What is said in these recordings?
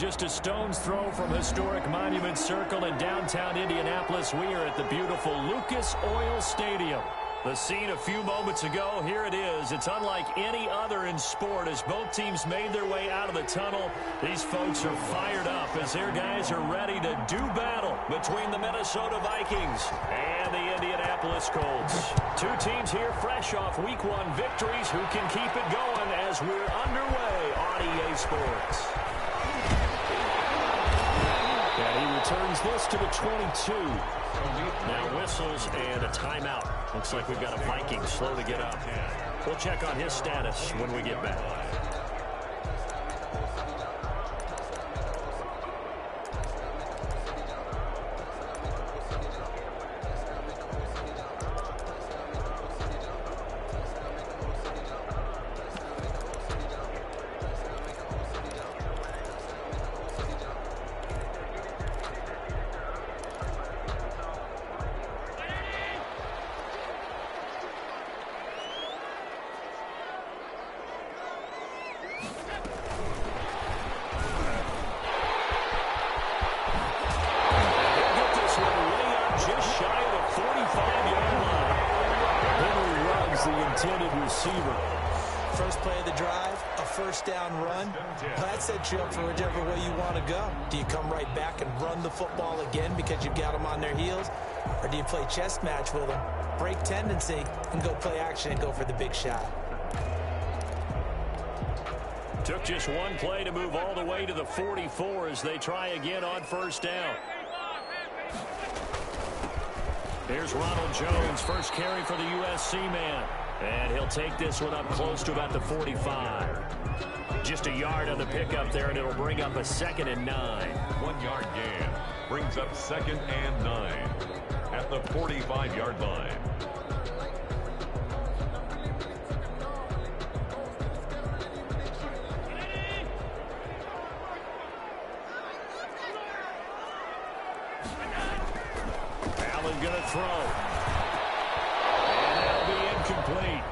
Just a stone's throw from historic Monument Circle in downtown Indianapolis. We are at the beautiful Lucas Oil Stadium. The scene a few moments ago, here it is. It's unlike any other in sport as both teams made their way out of the tunnel. These folks are fired up as their guys are ready to do battle between the Minnesota Vikings and the Indianapolis Colts. Two teams here fresh off Week 1 victories who can keep it going as we're underway on EA Sports. And he returns this to the 22. Now whistles and a timeout. Looks like we've got a Viking slow to get up. We'll check on his status when we get back. First play of the drive, a first down run. That sets you up for whichever way you want to go. Do you come right back and run the football again because you've got them on their heels? Or do you play chess match with them, break tendency, and go play action and go for the big shot? Took just one play to move all the way to the 44 as they try again on first down. Here's Ronald Jones, first carry for the USC man. And he'll take this one up close to about the 45. Just a yard on the pickup there, and it'll bring up a 2nd and 9. 1 yard gain brings up 2nd and 9 at the 45-yard line. Allen going to throw. Complete.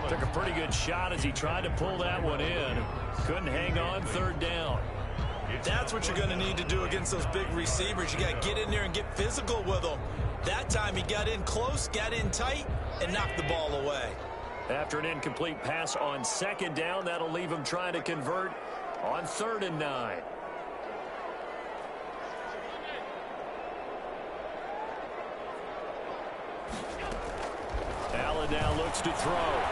Took a pretty good shot as he tried to pull that one in. Couldn't hang on 3rd down. That's what you're going to need to do against those big receivers. You got to get in there and get physical with them. That time he got in close, got in tight, and knocked the ball away. After an incomplete pass on 2nd down, that'll leave him trying to convert on 3rd and 9. Allen now looks to throw.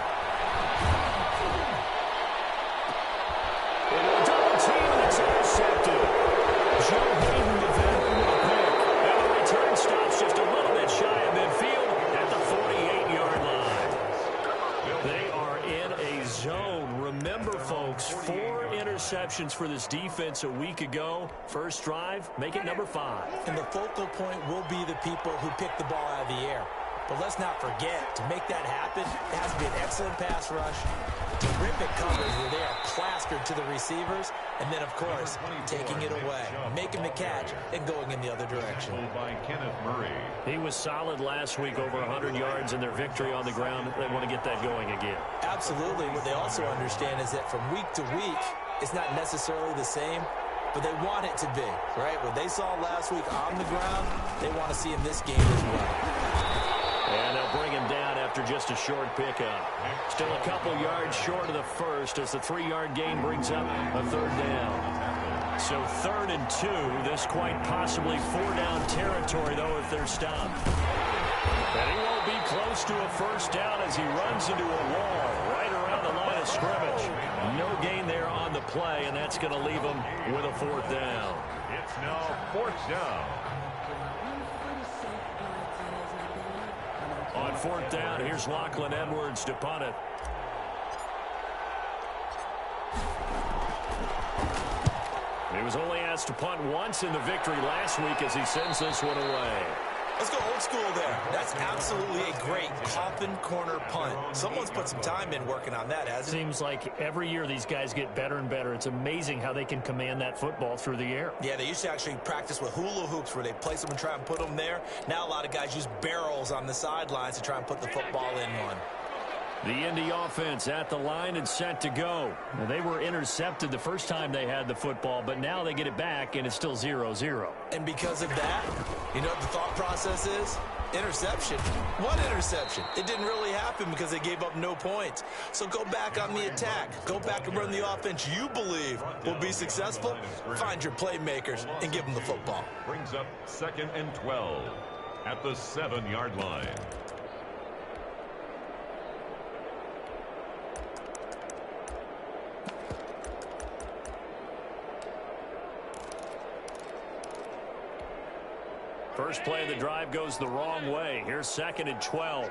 Double team, and it's intercepted. Joe Hayden defending with a pick. And the return stops just a little bit shy of midfield at the 48-yard line. They are in a zone. Remember, folks, 4 interceptions for this defense a week ago. First drive, make it number 5. And the focal point will be the people who pick the ball out of the air. But let's not forget, to make that happen, it has to be an excellent pass rush, terrific coverage where they are plastered to the receivers, and then, of course, taking it away, making the catch, and going in the other direction. He was solid last week, over 100 yards in their victory on the ground. They want to get that going again. Absolutely. What they also understand is that from week to week, it's not necessarily the same, but they want it to be, right? What they saw last week on the ground, they want to see in this game as well. And they'll bring him down after just a short pickup. Still a couple yards short of the first as the 3-yard gain brings up a 3rd down. So 3rd and 2. This quite possibly 4-down territory, though, if they're stopped. And he won't be close to a first down as he runs into a wall right around the line of scrimmage. No gain there on the play, and that's going to leave him with a 4th down. It's now 4th down. On 4th down, here's Lachlan Edwards to punt it. He was only asked to punt once in the victory last week as he sends this one away. Let's go old school there. That's absolutely a great coffin corner punt. Someone's put some time in working on that, hasn't it? Seems like every year these guys get better and better. It's amazing how they can command that football through the air. Yeah, they used to actually practice with hula hoops where they place them and try and put them there. Now a lot of guys use barrels on the sidelines to try and put the football in one. The Indy offense at the line and set to go. Now, they were intercepted the first time they had the football, but now they get it back, and it's still 0-0. And because of that, you know what the thought process is? Interception. What interception? It didn't really happen because they gave up no points. So go back on the attack. Go back and run the offense you believe will be successful. Find your playmakers and give them the football. Brings up 2nd and 12 at the 7-yard line. First play of the drive goes the wrong way. Here's 2nd and 12.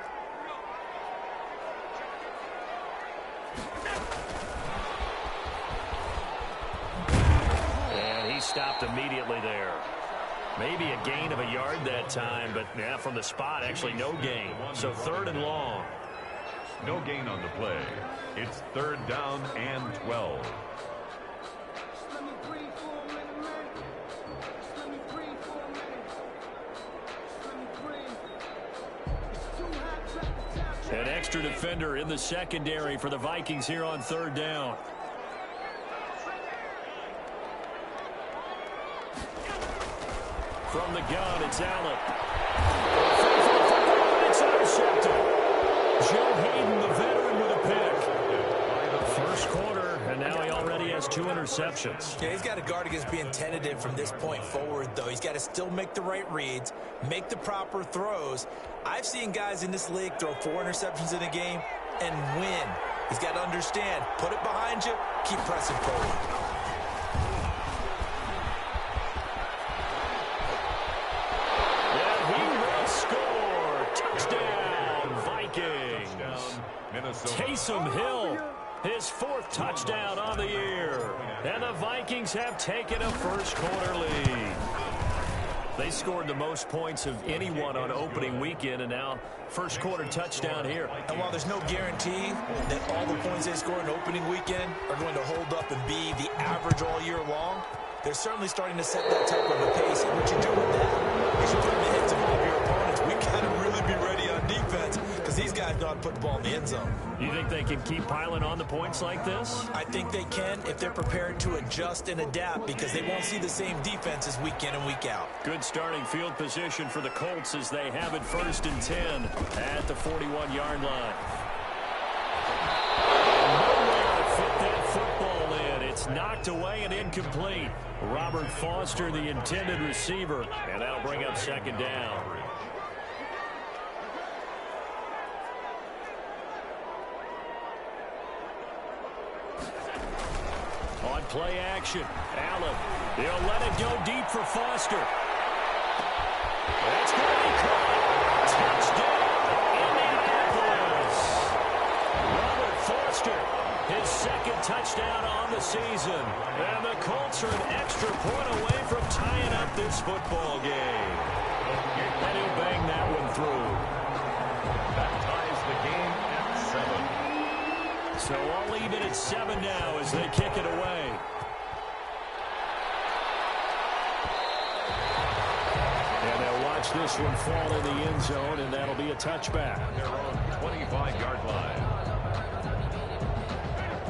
And he stopped immediately there. Maybe a gain of a yard that time, but yeah, from the spot, actually no gain. So 3rd and long. No gain on the play. It's 3rd down and 12. An extra defender in the secondary for the Vikings here on 3rd down. From the gun, it's Allen. It's intercepted. Joe Hayden, the veteran, with a pick. First quarter, and now he already has 2 interceptions. Yeah, he's got to guard against being tentative from this point forward, though. He's got to still make the right reads, make the proper throws. I've seen guys in this league throw 4 interceptions in a game and win. He's got to understand, put it behind you, keep pressing forward. And he will score. Touchdown, Vikings. Taysom Hill, his 4th touchdown on the year. And the Vikings have taken a first quarter lead. They scored the most points of anyone on opening weekend, and now first quarter touchdown here. And while there's no guarantee that all the points they score in opening weekend are going to hold up and be the average all year long, they're certainly starting to set that type of a pace. And what you do with that is you put in the heads of all of your opponents. We got to really be ready on defense because these guys know how to put the ball in the end zone. You think they can keep piling on the points like this? I think they can if they're prepared to adjust and adapt because they won't see the same defenses week in and week out. Good starting field position for the Colts as they have it 1st and 10 at the 41-yard line. Nowhere to fit that football in. It's knocked away and incomplete. Robert Foster, the intended receiver, and that'll bring up 2nd down. On play action, Allen. He'll let it go deep for Foster. That's going to be caught. Touchdown, Indianapolis. Robert Foster, his 2nd touchdown on the season. And the Colts are an extra point away from tying up this football game. And he'll bang that one through. That ties the game at 7. So all even at 7 now as they kick it away. And they'll watch this one fall in the end zone, and that'll be a touchback. They're on 25-yard line.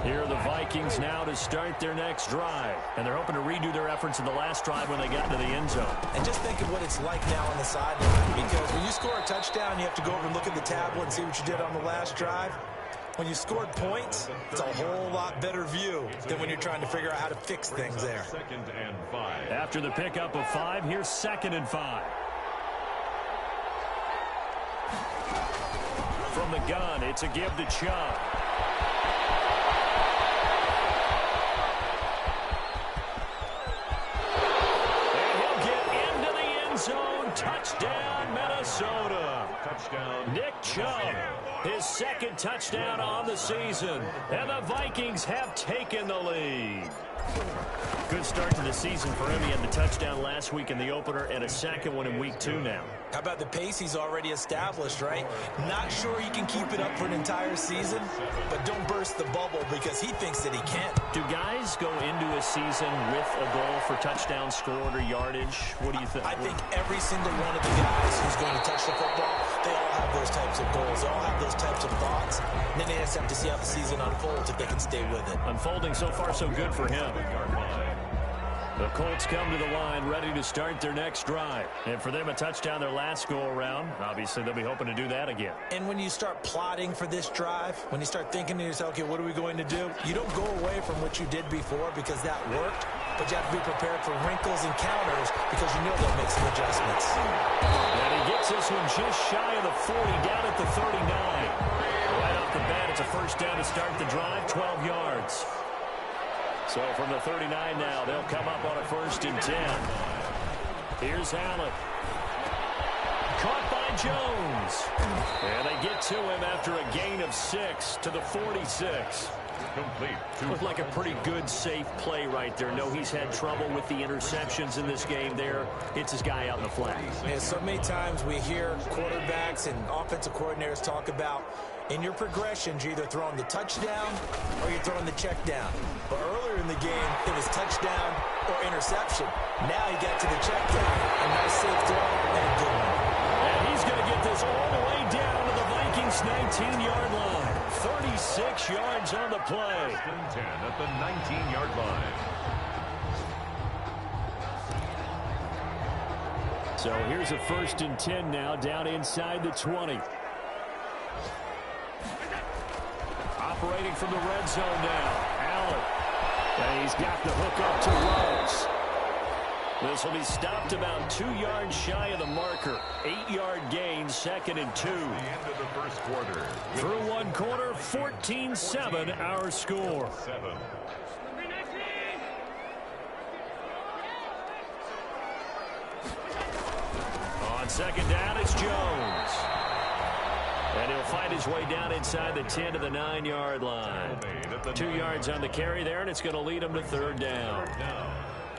Here are the Vikings now to start their next drive. And they're hoping to redo their efforts in the last drive when they got into the end zone. And just think of what it's like now on the sideline. Because when you score a touchdown, you have to go over and look at the tablet and see what you did on the last drive. When you scored points, it's a whole lot better view than when you're trying to figure out how to fix things there. 2nd and 5. After the pickup of 5, here's 2nd and 5. From the gun, it's a give to Chubb. And he'll get into the end zone. Touchdown, Minnesota. Touchdown. Nick Chubb, his 2nd touchdown on the season. And the Vikings have taken the lead. Good start to the season for him. He had the touchdown last week in the opener and a 2nd one in week 2 now. How about the pace he's already established, right? Not sure he can keep it up for an entire season, but don't burst the bubble because he thinks that he can. Do guys go into a season with a goal for touchdown scored or yardage? What do you think? I think every single one of the guys who's going to touch the football, they all have those types of goals. They all have those types of thoughts. And then they just have to see how the season unfolds if they can stay with it. Unfolding so far so good for him. The Colts come to the line ready to start their next drive. And for them, a touchdown their last go-around. Obviously, they'll be hoping to do that again. And when you start plotting for this drive, when you start thinking to yourself, okay, what are we going to do? You don't go away from what you did before because that worked, but you have to be prepared for wrinkles and counters because you know they'll make some adjustments. And he gets this one just shy of the 40, down at the 39. Right off the bat, it's a first down to start the drive, 12 yards. So from the 39 now, they'll come up on a 1st and 10. Here's Allen. Caught by Jones. And they get to him after a gain of 6 to the 46. Complete. Looked like a pretty good, safe play right there. No, he's had trouble with the interceptions in this game there. Hits his guy out in the flat. And so many times we hear quarterbacks and offensive coordinators talk about in your progressions, you're either throwing the touchdown or you're throwing the check down. But earlier in the game, it was touchdown or interception. Now he got to the check down. A nice safe throw and a good one. And he's going to get this all the way down to the Vikings' 19-yard line. 36 yards on the play. 10 at the 19-yard line. So here's a 1st and 10 now, down inside the 20. Operating from the red zone now. Allen. And he's got the hook up to Rose. This will be stopped about 2 yards shy of the marker. 8-yard gain, 2nd and 2. The end of the first quarter. Through one quarter, 14-7 our score. 7. On 2nd down, it's Jones. And he'll fight his way down inside the 10 to the 9-yard line. 2 yards on the carry there, and it's going to lead him to 3rd down.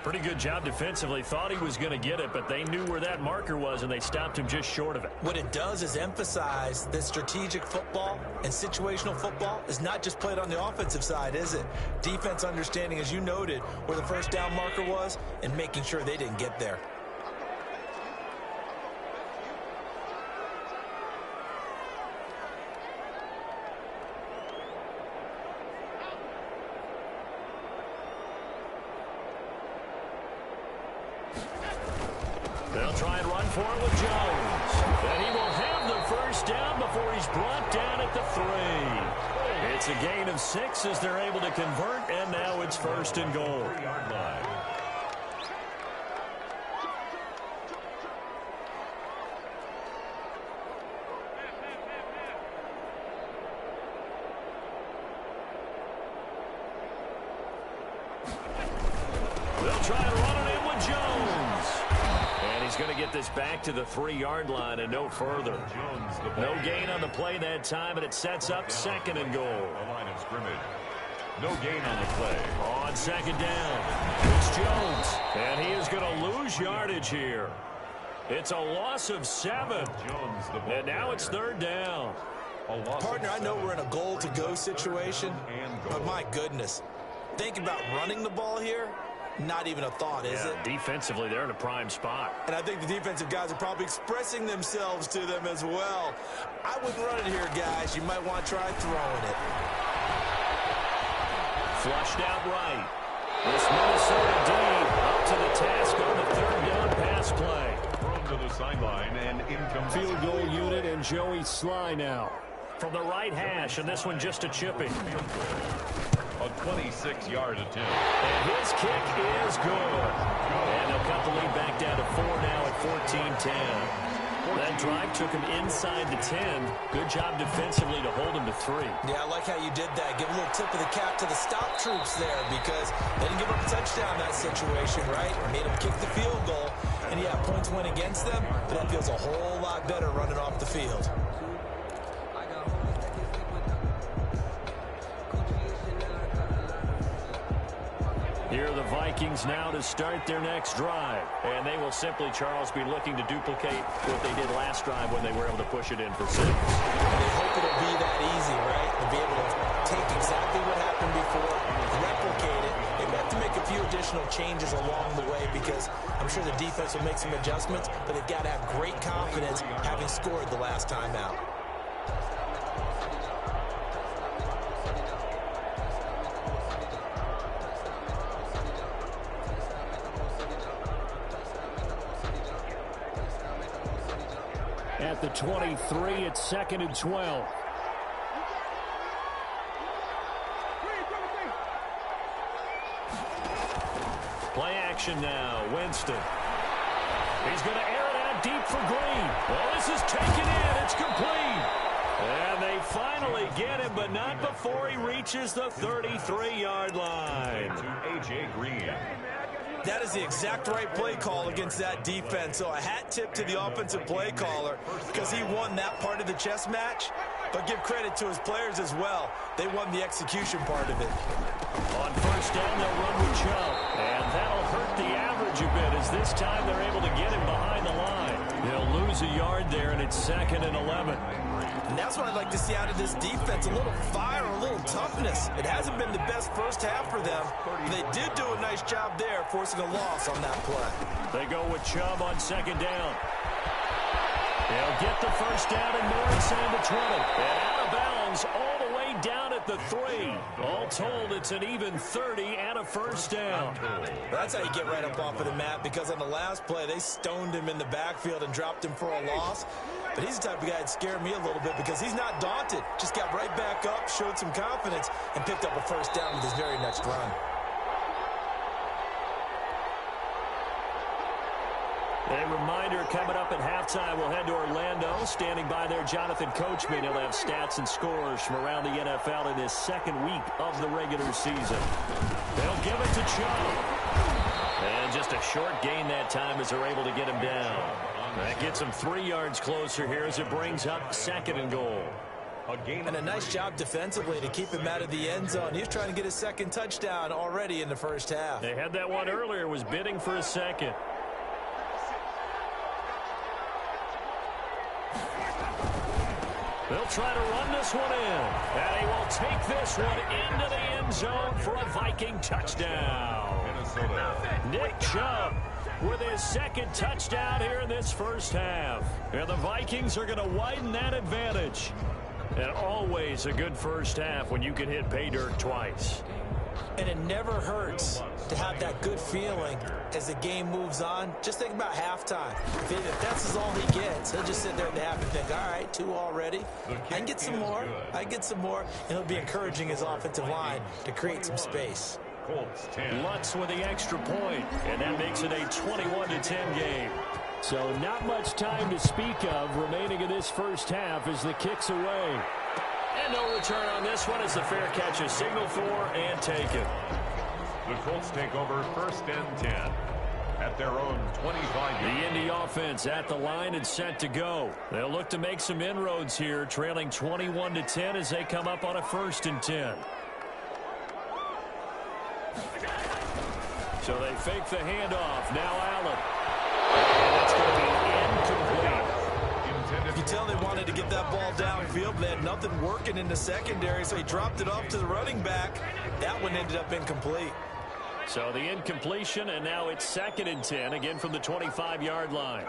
Pretty good job defensively. Thought he was going to get it, but they knew where that marker was, and they stopped him just short of it. What it does is emphasize that strategic football and situational football is not just played on the offensive side, is it? Defense understanding, as you noted, where the 1st down marker was and making sure they didn't get there. They'll try and run for it with Jones. And he will have the 1st down before he's brought down at the 3. It's a gain of 6 as they're able to convert, and now it's 1st and goal. 3-yard line. They'll try and run it in with Jones. And he's going to get this back to the 3-yard line and no further. No gain on the play that time, and it sets up 2nd and goal. The line of scrimmage. No gain on the play. On 2nd down, it's Jones. And he is going to lose yardage here. It's a loss of 7. And now it's 3rd down. Partner, I know we're in a goal-to-go situation, but my goodness. Think about running the ball here. Not even a thought, is it? Defensively, they're in a prime spot. And I think the defensive guys are probably expressing themselves to them as well. I wouldn't run it here, guys. You might want to try throwing it. Flushed out right. This Minnesota D up to the task on the 3rd down pass play. Thrown to the sideline and incomplete. Field goal unit and Joey Sly now. From the right hash, and this one just a chipping. A 26-yard attempt. And his kick is good. And they'll cut the lead back down to 4 now at 14-10. That drive took him inside the 10. Good job defensively to hold him to 3. Yeah, I like how you did that. Give a little tip of the cap to the stop troops there because they didn't give up a touchdown in that situation, right? Made them kick the field goal. And yeah, points went against them, but that feels a whole lot better running off the field. Here are the Vikings now to start their next drive. And they will simply, Charles, be looking to duplicate what they did last drive when they were able to push it in for 6. And they hope it'll be that easy, right? To be able to take exactly what happened before, replicate it. They may have to make a few additional changes along the way because I'm sure the defense will make some adjustments, but they've got to have great confidence having scored the last time out. At the 23, it's 2nd and 12. Play action now. Winston. He's going to air it out deep for Green. Well, this is taken in. It's complete. And they finally get him, but not before he reaches the 33-yard line. To A.J. Green. That is the exact right play call against that defense. So a hat tip to the offensive play caller because he won that part of the chess match. But give credit to his players as well. They won the execution part of it. On first down, they'll run with Chubb. And that'll hurt the average a bit as this time they're able to get him behind the line. He'll lose a yard there, and it's 2nd and 11. And that's what I'd like to see out of this defense, a little fire, a little toughness. It hasn't been the best first half for them. They did do a nice job there, forcing a loss on that play. They go with Chubb on 2nd down. They'll get the first down and more inside the 20. And out of bounds all the way down at the 3. All told, it's an even 30 and a first down. That's how you get right up off of the mat, because on the last play, they stoned him in the backfield and dropped him for a loss. But he's the type of guy that scared me a little bit because he's not daunted. Just got right back up, showed some confidence, and picked up a first down with his very next run. A reminder, coming up at halftime, we'll head to Orlando. Standing by there, Jonathan Coachman. He'll have stats and scores from around the NFL in his second week of the regular season. They'll give it to Chubb. And just a short gain that time as they're able to get him down. That gets him 3 yards closer here as it brings up 2nd and goal. And a nice job defensively to keep him out of the end zone. He was trying to get his second touchdown already in the first half. They had that one earlier, was bidding for a second. They'll try to run this one in. And he will take this one into the end zone for a Viking touchdown. Minnesota. Nick Chubb with his second touchdown here in this first half. And the Vikings are going to widen that advantage. And always a good first half when you can hit pay dirt twice. And it never hurts to have that good feeling as the game moves on. Just think about halftime. If that's all he gets, he'll just sit there at the half and think, all right, 2 already. I can get some more. I can get some more. And he'll be encouraging his offensive line to create some space. Lutz with the extra point, and that makes it a 21-10 game. So not much time to speak of remaining in this first half as the kick's away. And no return on this one as the fair catch is signaled for and taken. The Colts take over 1st and 10 at their own 25. The Indy offense at the line and set to go. They'll look to make some inroads here, trailing 21-10 as they come up on a 1st and 10. So they fake the handoff. Now Allen. And that's going to be incomplete. You can tell they wanted to get that ball downfield, but they had nothing working in the secondary, so he dropped it off to the running back. That one ended up incomplete. So the incompletion, and now it's 2nd and 10, again from the 25-yard line.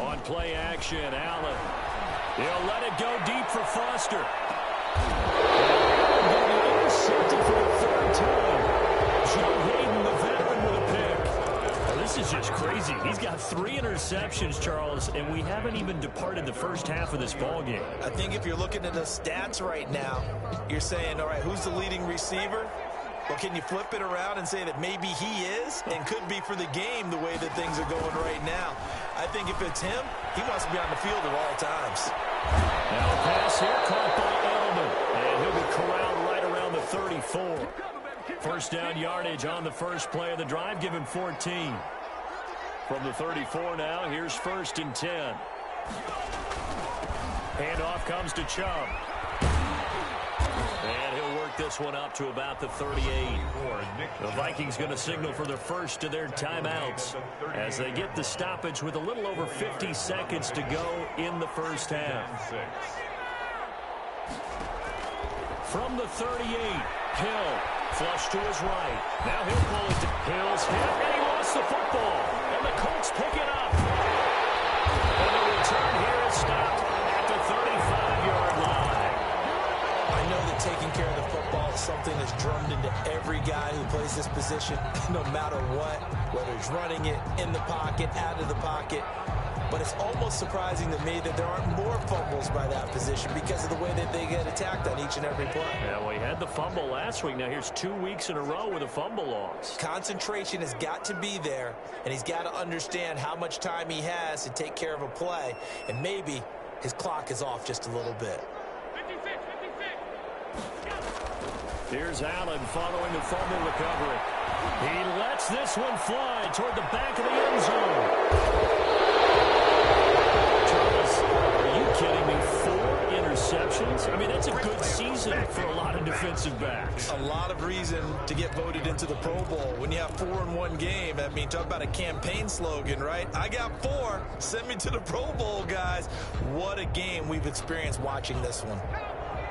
On play action, Allen. He'll let it go deep for Foster. Intercepted for the 3rd time. Joe Hayden, the veteran, with a pick. Well, this is just crazy. He's got 3 interceptions, Charles, and we haven't even departed the first half of this ballgame. I think if you're looking at the stats right now, you're saying, all right, who's the leading receiver? Well, can you flip it around and say that maybe he is and could be for the game the way that things are going right now? I think if it's him, he wants to be on the field at all times. Now a pass here caught by Edelman, and he'll be corralled right around the 34. First down yardage on the first play of the drive, given 14. From the 34 now, here's 1st and 10. Handoff comes to Chubb. And he'll work this one up to about the 38. The Vikings going to signal for the first of their timeouts as they get the stoppage with a little over 50 seconds to go in the first half. From the 38, Hill, flush to his right. Now he'll pull it. Hill's hit, and he lost the football. And the Colts pick it up. And the return here is stopped at the 35-yard line. I know that taking care of the football is something that's drummed into every guy who plays this position no matter what, whether he's running it, in the pocket, out of the pocket. But it's almost surprising to me that there aren't more fumbles by that position because of the way that they get attacked on each and every play. Yeah, well, he had the fumble last week. Now here's 2 weeks in a row with a fumble loss. Concentration has got to be there, and he's got to understand how much time he has to take care of a play, and maybe his clock is off just a little bit. Here's Allen following the fumble recovery. He lets this one fly toward the back of the end zone. Are you kidding me? 4 interceptions? I mean, that's a good season for a lot of defensive backs. A lot of reason to get voted into the Pro Bowl. When you have 4 in one game, I mean, talk about a campaign slogan, right? I got 4. Send me to the Pro Bowl, guys. What a game we've experienced watching this one.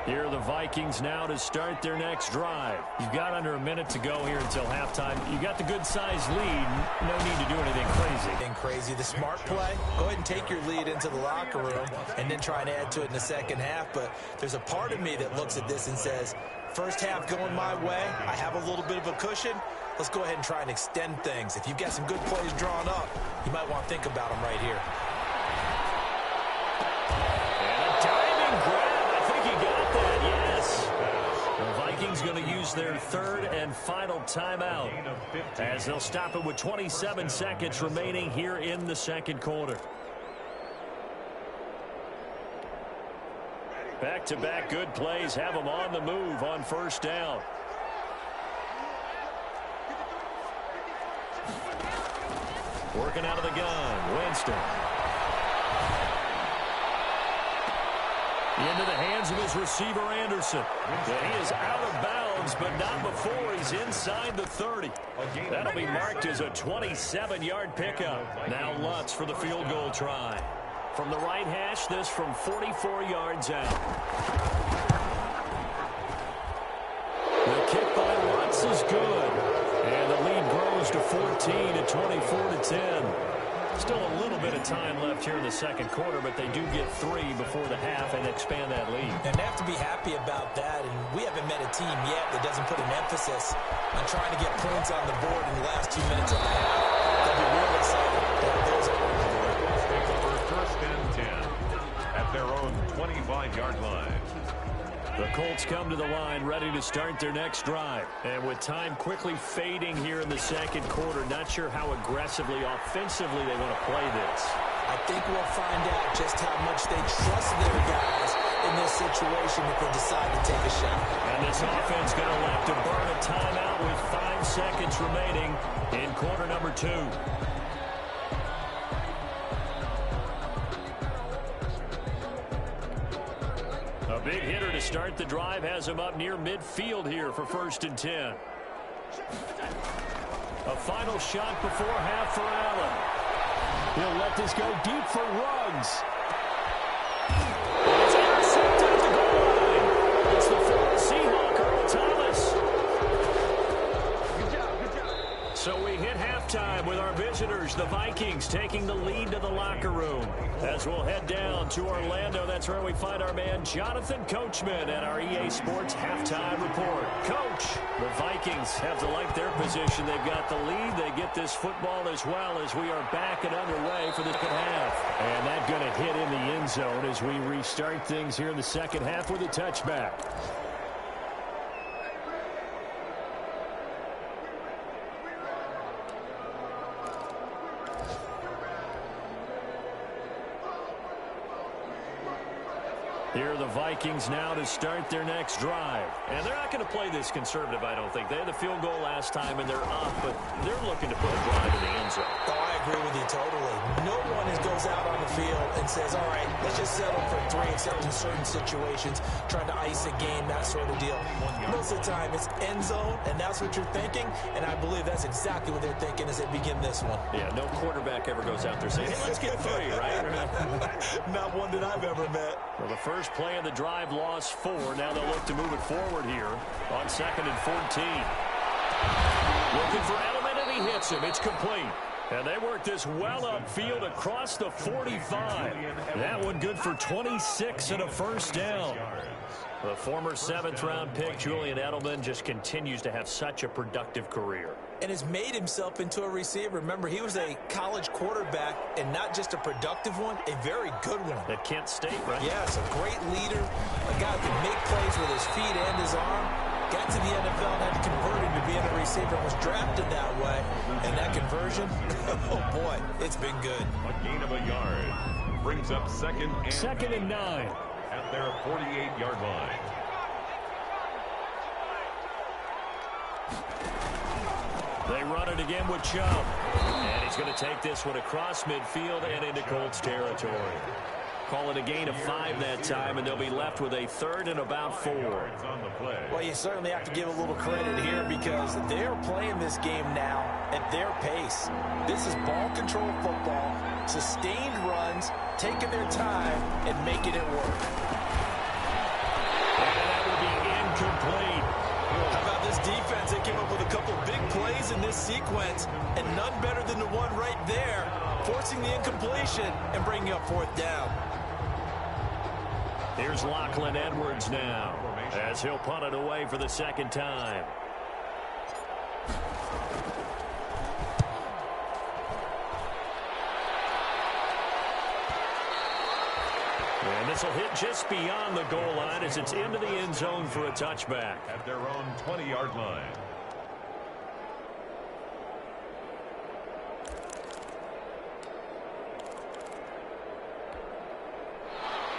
Here are the Vikings now to start their next drive. You've got under a minute to go here until halftime. You got the good-sized lead. No need to do anything crazy. The smart play, go ahead and take your lead into the locker room and then try and add to it in the second half. But there's a part of me that looks at this and says, first half going my way, I have a little bit of a cushion. Let's go ahead and try and extend things. If you've got some good plays drawn up, you might want to think about them right here. And a diving grab. He got that, yes. The Vikings going to use their 3rd and final timeout as they'll stop it with 27 seconds remaining here in the second quarter. Back-to-back good plays have them on the move on first down. Working out of the gun, Winston. Into the hands of his receiver, Anderson. He is out of bounds, but not before he's inside the 30. That'll be marked as a 27-yard pickup. Now Lutz for the field goal try. From the right hash, this from 44 yards out. The kick by Lutz is good. And the lead grows to 14 at 24-10. Still a little bit of time left here in the second quarter, but they do get 3 before the half and expand that lead. And they have to be happy about that, and we haven't met a team yet that doesn't put an emphasis on trying to get points on the board in the last 2 minutes of the half. They'll be real excited to have those on the board. Take over 1st and 10 at their own 25-yard line. The Colts come to the line ready to start their next drive. And with time quickly fading here in the second quarter, not sure how aggressively, offensively they want to play this. I think we'll find out just how much they trust their guys in this situation if they decide to take a shot. And this offense going to elect to burn a timeout with 5 seconds remaining in quarter number 2. A big hitter to start the drive has him up near midfield here for 1st and 10. A final shot before half for Allen. He'll let this go deep for Ruggs. It's intercepted at the goal line. It's the former Seahawk, Earl Thomas. So we hit halftime with our visitors, the Vikings, taking the lead to the locker room. As we'll head down to Orlando, that's where we find our man Jonathan Coachman at our EA Sports Halftime Report. Coach, the Vikings have to like their position. They've got the lead. They get this football as well as we are back and underway for the second half. And that going to hit in the end zone as we restart things here in the second half with a touchback. Here are the Vikings now to start their next drive. And they're not going to play this conservative, I don't think. They had the field goal last time, and they're up, but they're looking to put a drive in the end zone. Oh, I agree with you totally. No one goes out on the field and says, all right, let's just settle for 3, except in certain situations, trying to ice a game, that sort of deal. Most of the time, it's end zone, and that's what you're thinking, and I believe that's exactly what they're thinking as they begin this one. Yeah, no quarterback ever goes out there saying, hey, let's get 3, right? Not one that I've ever met. Well, the first play of the drive lost 4. Now they'll look to move it forward here on 2nd and 14. Looking for Edelman, and he hits him. It's complete. And they work this well upfield across the 45. That one good for 26 and a first down. The former 7th-round pick, Julian Edelman, just continues to have such a productive career. And has made himself into a receiver. Remember, he was a college quarterback, and not just a productive one, a very good one. At Kent State, right? Yes, a great leader, a guy who can make plays with his feet and his arm. Got to the NFL and had to convert into being a receiver and was drafted that way. And that conversion, oh boy, it's been good. A gain of a yard brings up second and 9. At their 48-yard line. They run it again with Chubb. And he's going to take this one across midfield and into Colts territory. Call it a gain of 5 that time, and they'll be left with a 3rd and about 4. Well, you certainly have to give a little credit here because they're playing this game now at their pace. This is ball control football, sustained runs, taking their time, and making it work. And that will be incomplete. How about this defense? They came up with a couple big plays in this sequence, and none better than the one right there, forcing the incompletion and bringing up 4th down. Here's Lachlan Edwards now, as he'll punt it away for the 2nd time. And this will hit just beyond the goal line as it's into the end zone for a touchback. At their own 20-yard line.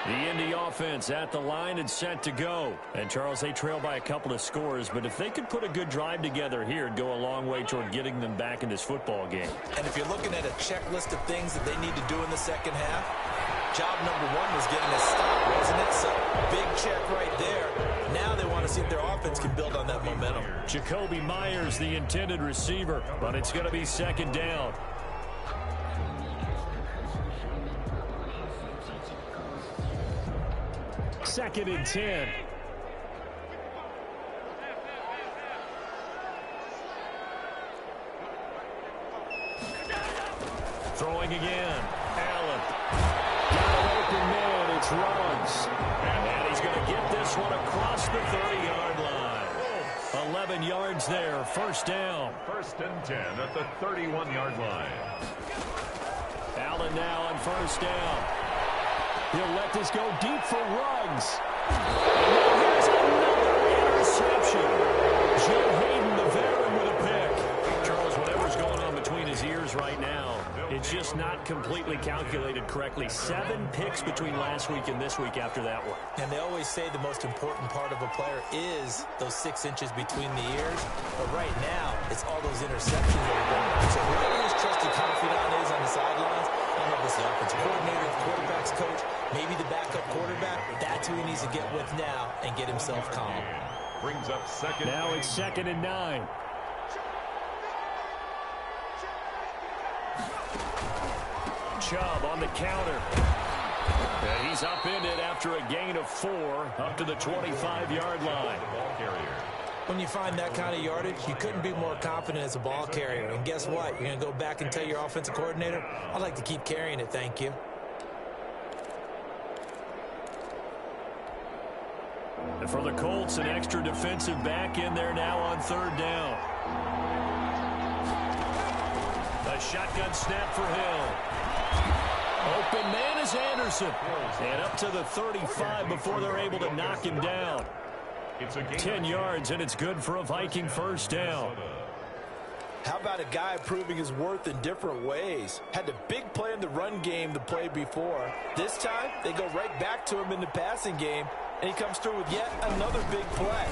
The Indy offense at the line and set to go. And, Charles, they trail by a couple of scores, but if they could put a good drive together here, it'd go a long way toward getting them back in this football game. And if you're looking at a checklist of things that they need to do in the second half, job number 1 was getting a stop, wasn't it? So, big check right there. Now they want to see if their offense can build on that momentum. Jacoby Myers, the intended receiver, but it's going to be 2nd down. Second and 10. Throwing again. Allen. Got an open man. It's Ruggs. And he's going to get this one across the 30-yard line. 11 yards there. First down. 1st and 10 at the 31-yard line. Allen now on 1st down. He'll let this go deep for Ruggs. And now here's another interception. Joe Hayden, the veteran, with a pick. Charles, whatever's going on between his ears right now, it's just not completely calculated correctly. 7 picks between last week and this week after that one. And they always say the most important part of a player is those 6 inches between the ears. But right now, it's all those interceptions that are going on. So whoever his trusted confidant is on the sidelines, I don't know if it's the offensive coordinator, the quarterback's coach, maybe the backup quarterback, that's who he needs to get with now and get himself calm. Brings up second. Now it's 2nd and 9. Chubb on the counter. And he's upended after a gain of 4 up to the 25-yard line. Ball carrier. When you find that kind of yardage, you couldn't be more confident as a ball carrier. And guess what? You're going to go back and tell your offensive coordinator, I'd like to keep carrying it, thank you. And for the Colts, an extra defensive back in there now on 3rd down. A shotgun snap for Hill. Open man is Anderson. And up to the 35 before they're able to knock him down. 10 yards, and it's good for a Viking first down. How about a guy proving his worth in different ways? Had a big play in the run game the play before. This time, they go right back to him in the passing game, and he comes through with yet another big play.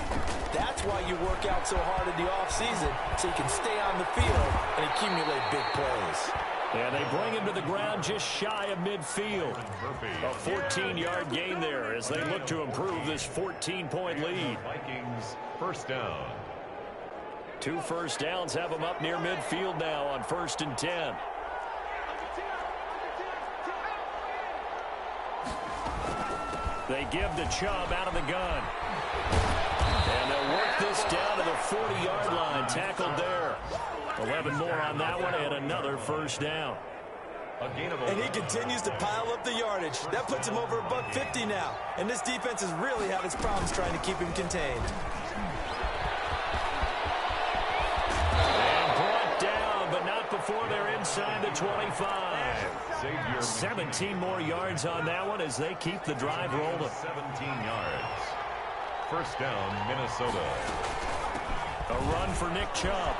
That's why you work out so hard in the offseason, so you can stay on the field and accumulate big plays. And they bring him to the ground just shy of midfield. A 14-yard gain there as they look to improve this 14-point lead. Vikings first down. 2 first downs have them up near midfield now on 1st and 10. They give to Chubb out of the gun. And they'll work this down to the 40-yard line. Tackled there. 11 more on that one and another first down. And he continues to pile up the yardage. That puts him over $150 now. And this defense has really had its problems trying to keep him contained. And brought down, but not before they're inside the 25. 17 more yards on that one as they keep the drive rolling. 17 yards. First down, Minnesota. A run for Nick Chubb.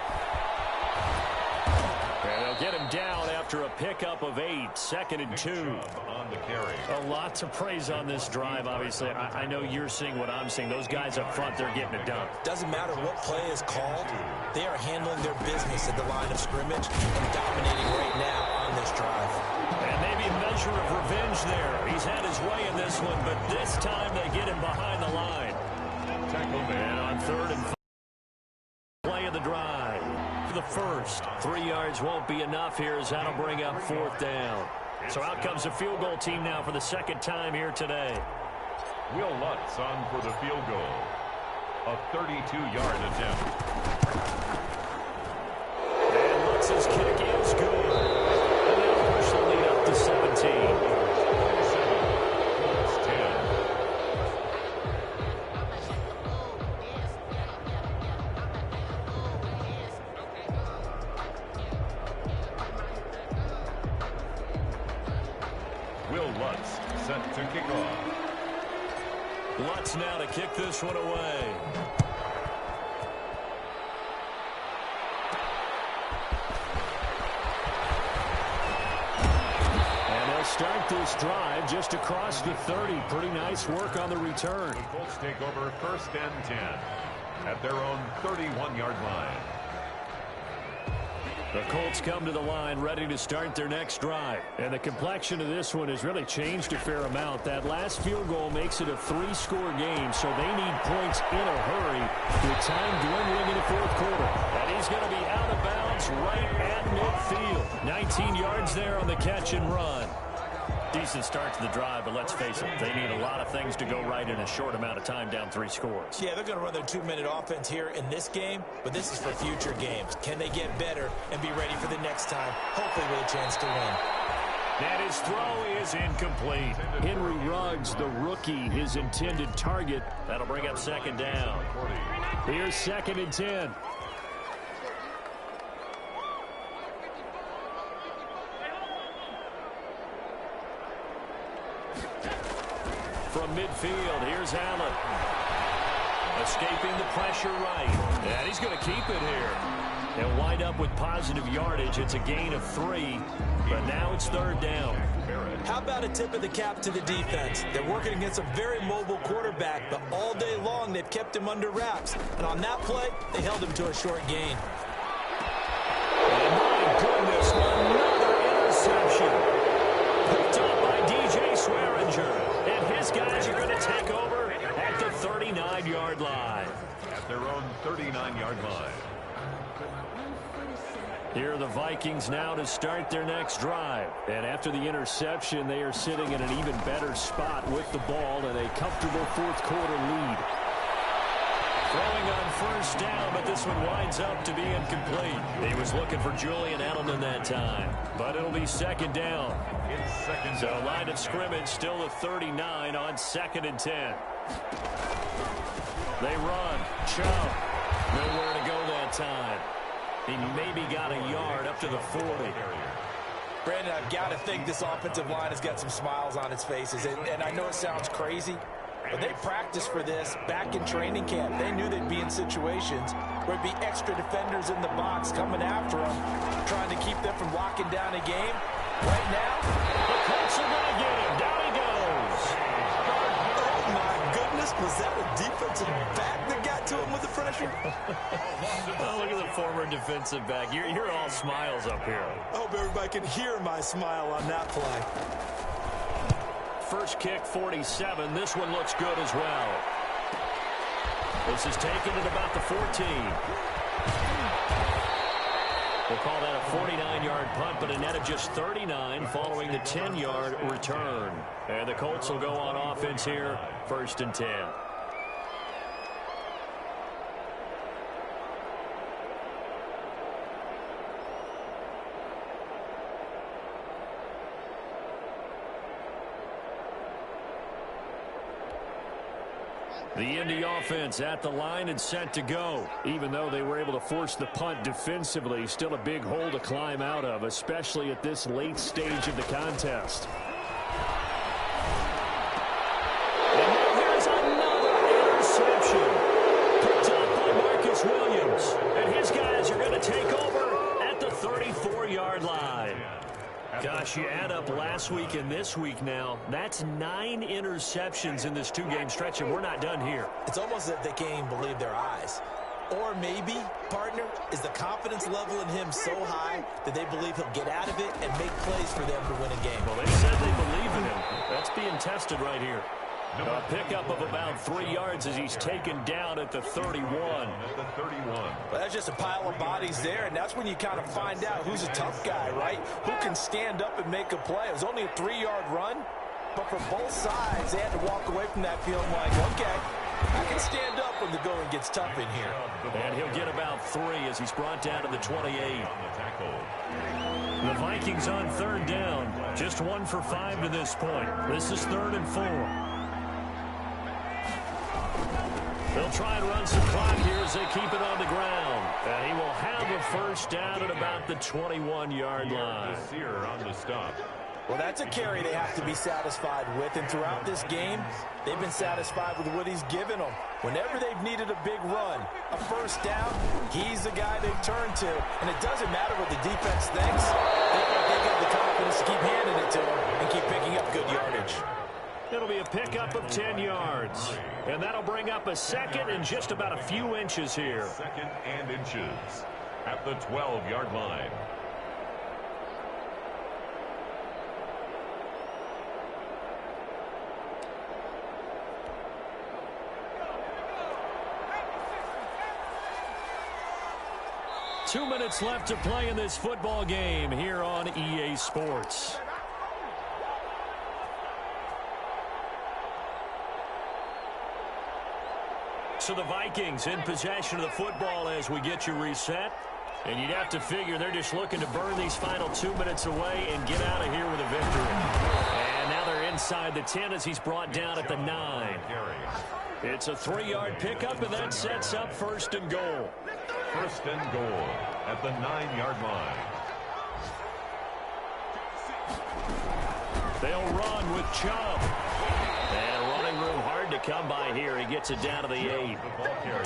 And they'll get him down after a pickup of 8, 2nd and 2. On the carry. A lot to praise on this drive, obviously. I know you're seeing what I'm seeing. Those guys up front, they're getting it done. Doesn't matter what play is called. They are handling their business at the line of scrimmage and dominating right now on this drive. And maybe a measure of revenge there. He's had his way in this one, but this time they get him behind the line. And on 3rd and 5, play of the drive. The first 3 yards won't be enough here as that'll bring up 4th down. So out comes the field goal team now for the 2nd time here today. Will Lutz on for the field goal. A 32-yard attempt. And Lutz's kick is good. And they'll push the lead up to 17. Set to kick off. Lutz now to kick this one away. And they'll start this drive just across the 30. Pretty nice work on the return. The Colts take over 1st and 10 at their own 31-yard line. The Colts come to the line ready to start their next drive. And the complexion of this one has really changed a fair amount. That last field goal makes it a 3-score game, so they need points in a hurry with time dwindling in the 4th quarter. And he's going to be out of bounds right at midfield. 19 yards there on the catch and run. Decent start to the drive, but let's face it, they need a lot of things to go right in a short amount of time down 3 scores. Yeah, they're going to run their 2-minute offense here in this game, but this is for future games. Can they get better and be ready for the next time, hopefully with a chance to win? And his throw is incomplete. Henry Ruggs, the rookie, his intended target. That'll bring up 2nd down. Here's 2nd and 10. From midfield, here's Allen. Escaping the pressure right. And he's going to keep it here. They'll wind up with positive yardage. It's a gain of 3, but now it's 3rd down. How about a tip of the cap to the defense? They're working against a very mobile quarterback, but all day long they've kept him under wraps. And on that play, they held him to a short gain. And my goodness, another interception. Picked up by DJ Swearinger. And his guys are going to take over at the 39-yard line. At their own 39-yard line. Here are the Vikings now to start their next drive. And after the interception, they are sitting in an even better spot with the ball and a comfortable 4th quarter lead. Throwing on 1st down, but this one winds up to be incomplete. He was looking for Julian Edelman that time, but it'll be 2nd down. It's 2nd So down. line of scrimmage still at 39 on 2nd and 10. They run. Chubb. Nowhere to go that time. He maybe got a yard up to the 40. Brandon, I've got to think this offensive line has got some smiles on its faces. And I know it sounds crazy, but they practiced for this back in training camp. They knew they'd be in situations where it'd be extra defenders in the box coming after them, trying to keep them from locking down a game. Right now, The Colts are going to get him. Down he goes. oh my goodness, was that a defensive back that got to him with the pressure? Oh, look at the former defensive back. You're all smiles up here. I hope everybody can hear my smile on that play. First kick, 47. This one looks good as well. This is taken at about the 14. We'll call that a 49-yard punt, but a net of just 39 following the 10-yard return. And the Colts will go on offense here, 1st and 10. The Indy offense at the line and set to go. Even though they were able to force the punt defensively, still a big hole to climb out of, especially at this late stage of the contest. And here's another interception. Picked up by Marcus Williams. And his guys are going to take over at the 34-yard line. Gosh, you add up last week and this week now, that's 9 interceptions in this 2-game stretch, and we're not done here. It's almost as if they can't even believe their eyes. Or maybe, partner, is the confidence level in him so high that they believe he'll get out of it and make plays for them to win a game. Well, they said they believe in him. That's being tested right here. A pickup of about 3 yards as he's taken down at the 31. Well, that's just a pile of bodies there, and that's when you kind of find out who's a tough guy, right? Who can stand up and make a play. It was only a 3-yard run, but for both sides, they had to walk away from that field like, okay, I can stand up when the going gets tough in here. And he'll get about 3 as he's brought down to the 28. The Vikings on 3rd down. Just 1 for 5 to this point. This is 3rd and 4. They'll try and run some clock here as they keep it on the ground. And he will have a first down at about the 21-yard line. On the stop. Well, that's a carry they have to be satisfied with. And throughout this game, they've been satisfied with what he's given them. Whenever they've needed a big run, a first down, he's the guy they turn to. And it doesn't matter what the defense thinks. They get the confidence to keep handing it to him and keep picking up good yardage. It'll be a pickup of 10 yards. And that'll bring up a second and just about a few inches here. 2nd and inches at the 12-yard line. Two minutes left to play in this football game here on EA Sports. So the Vikings in possession of the football as we get you reset. And you'd have to figure they're just looking to burn these final 2 minutes away and get out of here with a victory. And now they're inside the 10 as he's brought down at the 9. It's a 3-yard pickup, and that sets up 1st and goal. 1st and goal at the 9-yard line. They'll run with Chubb. And running room hard to come by here. He gets it down to the 8.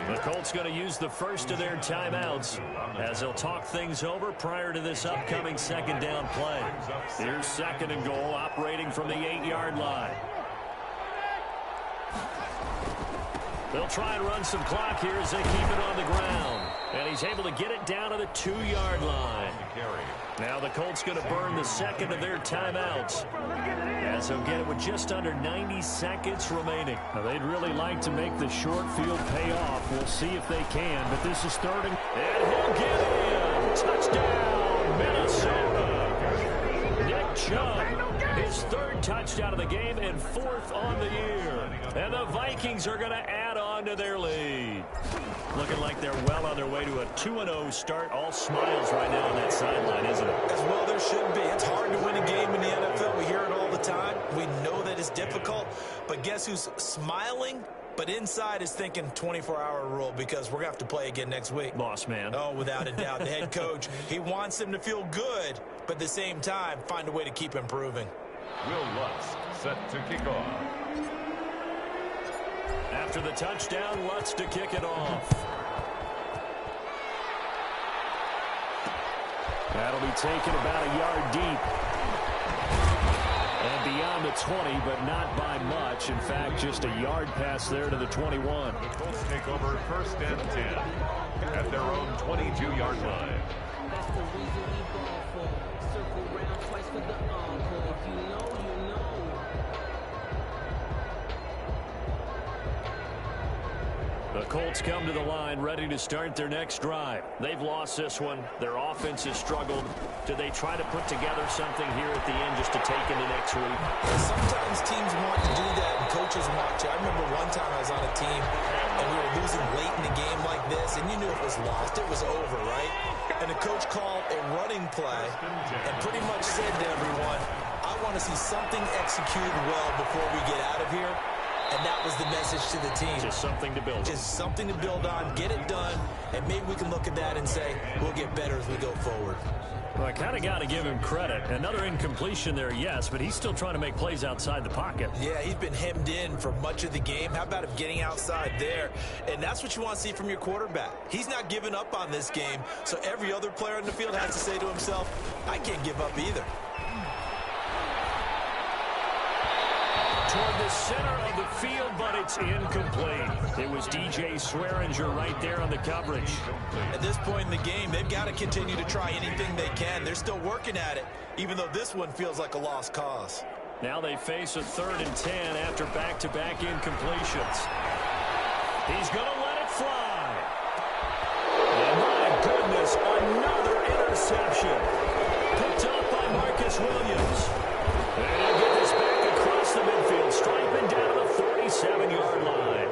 The Colts going to use the first of their timeouts as they'll talk things over prior to this upcoming 2nd down play. Here's 2nd and goal operating from the 8-yard line. They'll try and run some clock here as they keep it on the ground. And he's able to get it down to the 2-yard line. Now the Colts going to burn the 2nd of their timeouts as they'll get it with just under 90 seconds remaining. Now they'd really like to make the short field pay off. We'll see if they can, but this is 3rd and he'll get in. Touchdown, Minnesota. Nick Chubb, his 3rd touchdown of the game and 4th on the year. And the Vikings are going to add on to their lead. Looking like they're well on their way to a 2-0 start. All smiles right now on that sideline, isn't it? As well there should be. It's hard to win a game in the NFL. We hear it all the time. We know that it's difficult. But guess who's smiling? But inside is thinking 24-hour rule because we're going to have to play again next week. Boss man. Oh, without a doubt. The head coach, he wants them to feel good, but at the same time, find a way to keep improving. Will Lutz set to kick off. After the touchdown, Lutz to kick it off. That'll be taken about a yard deep. And beyond the 20, but not by much. In fact, just a yard pass there to the 21. The Colts take over 1st and 10 at their own 22-yard line. That's the reason we ball for. Circle round twice for the encore. If you know, you know. The Colts come to the line ready to start their next drive. They've lost this one. Their offense has struggled. Do they try to put together something here at the end just to take into next week? Sometimes teams want to do that and coaches want to. I remember one time I was on a team and we were losing late in the game like this, and you knew it was lost. It was over, right? And the coach called a running play and pretty much said to everyone, I want to see something executed well before we get out of here. And that was the message to the team. Just something to build on. Just something to build on, get it done, and maybe we can look at that and say, we'll get better as we go forward. Well, I kind of got to give him credit. Another incompletion there, yes, but he's still trying to make plays outside the pocket. Yeah, he's been hemmed in for much of the game. How about him getting outside there? And that's what you want to see from your quarterback. He's not giving up on this game, so every other player in the field has to say to himself, I can't give up either. Toward the center of the field, but it's incomplete. It was DJ Swearinger right there on the coverage. At this point in the game, they've got to continue to try anything they can. They're still working at it, even though this one feels like a lost cause. Now they face a 3rd and 10 after back-to-back incompletions. He's going to let it fly. And my goodness, another interception. Picked up by Marcus Williams. And he'll get this back across the midfield, striping down the 47-yard line.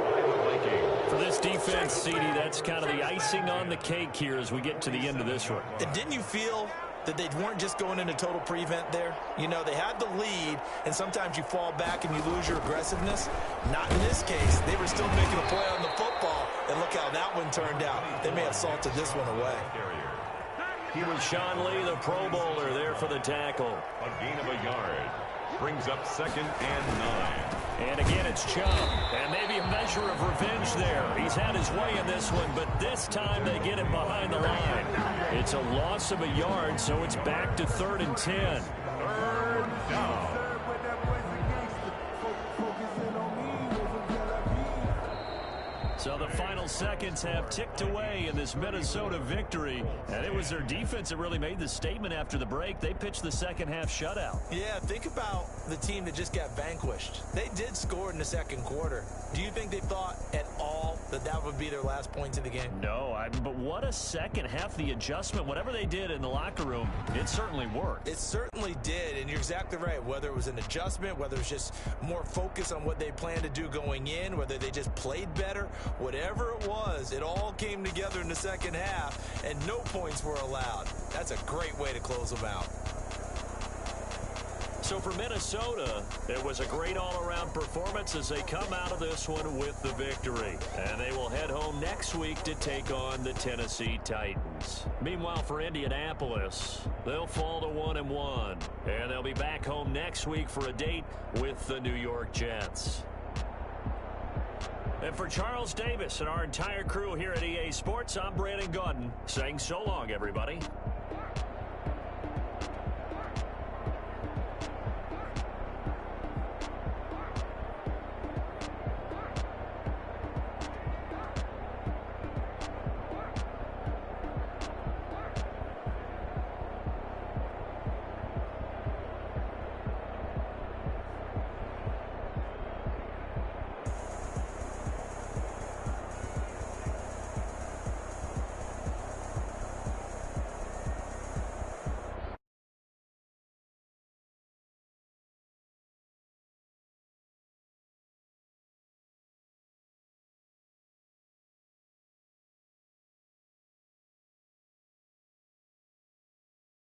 For this defense, CD, that's kind of the icing on the cake here as we get to the end of this one. And didn't you feel that they weren't just going into total prevent there? You know, they had the lead, and sometimes you fall back and you lose your aggressiveness. Not in this case. They were still making a play on the football, and look how that one turned out. They may have salted this one away. He was Sean Lee, the Pro Bowler, there for the tackle. A gain of a yard. Brings up 2nd and 9. And again, it's Chubb. And maybe a measure of revenge there. He's had his way in this one, but this time they get it behind the line. It's a loss of a yard, so it's back to 3rd and 10. 3rd down. So the final seconds have ticked away in this Minnesota victory. And it was their defense that really made the statement after the break. They pitched the second half shutout. Yeah, think about the team that just got vanquished. They did score in the second quarter. Do you think they thought at all that that would be their last points of the game? No, but what a second half. The adjustment, whatever they did in the locker room, it certainly worked. It certainly did, and you're exactly right. Whether it was an adjustment, whether it was just more focus on what they planned to do going in, whether they just played better, whatever it was, it all came together in the second half, and no points were allowed. That's a great way to close them out. So for Minnesota, it was a great all-around performance as they come out of this one with the victory. And they will head home next week to take on the Tennessee Titans. Meanwhile, for Indianapolis, they'll fall to 1-1. And they'll be back home next week for a date with the New York Jets. And for Charles Davis and our entire crew here at EA Sports, I'm Brandon Gaudin saying so long, everybody.